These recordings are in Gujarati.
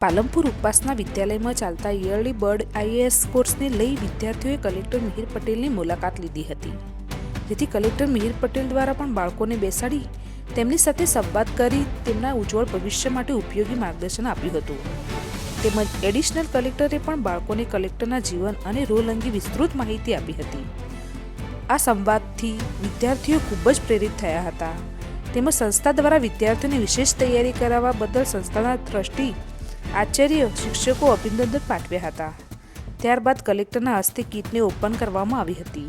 પાલનપુર ઉપાસના વિદ્યાલયમાં ચાલતા યરલી બર્ડ આઈએએસ કોર્સને લઈ વિદ્યાર્થીઓએ કલેક્ટર મિહિર પટેલની મુલાકાત લીધી હતી, જેથી કલેક્ટર મિહિર પટેલ દ્વારા પણ બાળકોને બેસાડી તેમની સાથે સંવાદ કરી તેમના ઉજ્જવળ ભવિષ્ય માટે ઉપયોગી માર્ગદર્શન આપ્યું હતું. તેમજ એડિશનલ કલેક્ટરે પણ બાળકોને કલેક્ટરના જીવન અને રોલ અંગે વિસ્તૃત માહિતી આપી હતી. આ સંવાદથી વિદ્યાર્થીઓ ખૂબ જ પ્રેરિત થયા હતા. તેમજ સંસ્થા દ્વારા વિદ્યાર્થીઓને વિશેષ તૈયારી કરાવવા બદલ સંસ્થાના ટ્રસ્ટી, આચાર્ય, શિક્ષકો અભિનંદન પાઠવ્યા હતા. ત્યારબાદ કલેક્ટરના હસ્તે કીટને ઓપન કરવામાં આવી હતી.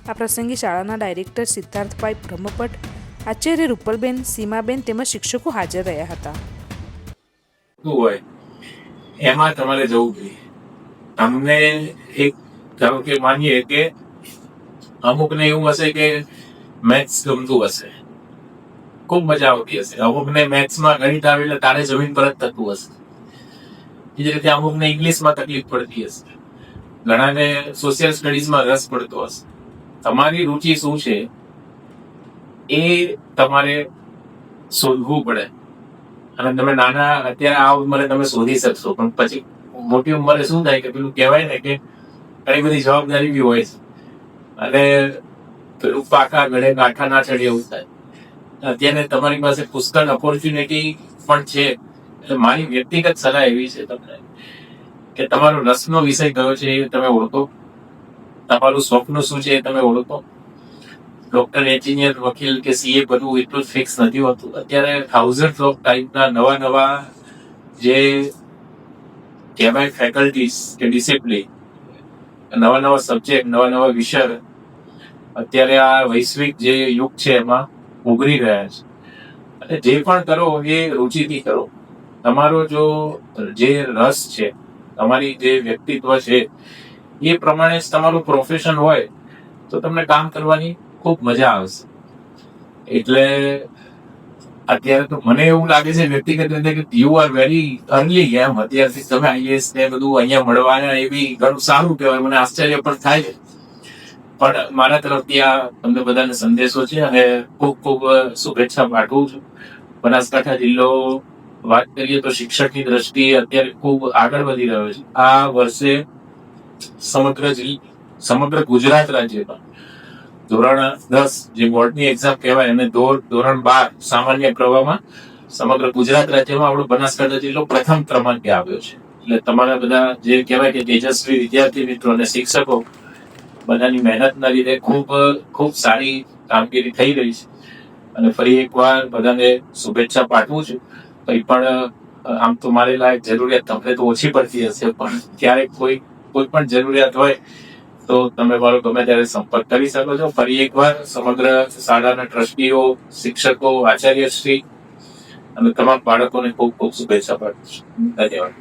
આ પ્રસંગે શાળાના ડાયરેક્ટર સિદ્ધાર્થભાઈ બ્રહ્મભટ્ટ, આચાર્ય રૂપલબેન, સીમાબેન તેમજ શિક્ષકો હાજર રહ્યા હતા. એમાં તમારે જવું જોઈએ. તમને એક ધારો કે માનીએ કે અમુકને એવું હશે કે મેથ્સ ગમતું હશે, ખૂબ મજા આવતી હશે. અમુકને મેથ્સમાં ગણિત આવે એટલે તારે જમીન પર જ થતું હશે. એ જ રીતે અમુકને ઇંગ્લિશમાં તકલીફ પડતી હશે, ઘણાને સોશિયલ સ્ટડીઝમાં રસ પડતો હશે. તમારી રુચિ શું છે એ તમારે શોધવું પડે. અને તમે નાના અત્યારે આ ઉંમરે તમે શોધી શકશો, પણ પછી મોટી ઉંમરે શું થાય કે પેલું કહેવાય ને કે ઘણી બધી જવાબદારી બી હોય છે અને પેલું પાકા ગળે ગાંઠા ના ચડે એવું થાય. અત્યારે તમારી પાસે પુષ્કળ ઓપોર્ચ્યુનિટી પણ છે. એટલે મારી વ્યક્તિગત સલાહ એવી છે તમને કે તમારો રસનો વિષય કયો છે એ તમે ઓળખો, તમારું સ્વપ્ન શું છે એ તમે ઓળખો. ડોક્ટર, એન્જિનિયર, વકીલ કે સીએ બધું એટલું ફિક્સ નથી હોતું. અત્યારે થાઉઝન્ડ ઓફ ટાઈપના નવા જે કહેવાય ફેકલ્ટીઝ કે ડિસિપ્લિન, નવા સબ્જેક્ટ, નવા વિષય અત્યારે આ વૈશ્વિક જે યુગ છે એમાં ઉભરી રહ્યા છે. અને જે પણ કરો એ રુચિથી કરો. તમારો જો જે રસ છે, તમારી જે વ્યક્તિત્વ છે એ પ્રમાણે જ તમારું પ્રોફેશન હોય તો તમને કામ કરવાની ખૂબ મજા આવશે. એટલે અત્યારે તો મને એવું લાગે છે વ્યક્તિગત રીતે કે યુ આર વેરી અર્લી. એમ અત્યારથી તમે આઈએએસ ને બધું અહીંયા મળવાના એ બી ઘણું સારું કહેવાય. મને આશ્ચર્ય પણ થાય છે. પણ મારા તરફથી આ તમને બધાને સંદેશો છે અને ખૂબ ખૂબ શુભેચ્છા પાઠવું છું. બનાસકાંઠા જિલ્લો વાત કરીએ તો શિક્ષકની દ્રષ્ટિએ અત્યારે ખૂબ આગળ વધી રહ્યો છે. આ વર્ષે સમગ્ર ગુજરાત રાજ્યમાં ધોરણ 10 જે બોર્ડની એક્ઝામ કહેવાય અને ધોરણ 12 સામાન્ય પ્રવાહમાં સમગ્ર ગુજરાત રાજ્યમાં આપણો બનાસકાંઠા જિલ્લો પ્રથમ ક્રમાંકે આવ્યો છે. એટલે તમારા બધા જે કહેવાય કે તેજસ્વી વિદ્યાર્થી મિત્રો અને શિક્ષકો બધાની મહેનતના લીધે ખૂબ સારી કામગીરી થઈ રહી છે. અને ફરી એકવાર બધાને શુભેચ્છા પાઠવું છું. કંઈ પણ આમ તો મારે લાયક જરૂરિયાત તમને તો ઓછી પડતી હશે, પણ ક્યારેક કોઈ પણ જરૂરિયાત હોય તો તમે મારો ગમે ત્યારે સંપર્ક કરી શકો છો. ફરી એકવાર સમગ્ર શાળાના ટ્રસ્ટીઓ, શિક્ષકો, આચાર્યશ્રી અને તમામ બાળકોને ખૂબ શુભેચ્છા પાઠવું છું. ધન્યવાદ.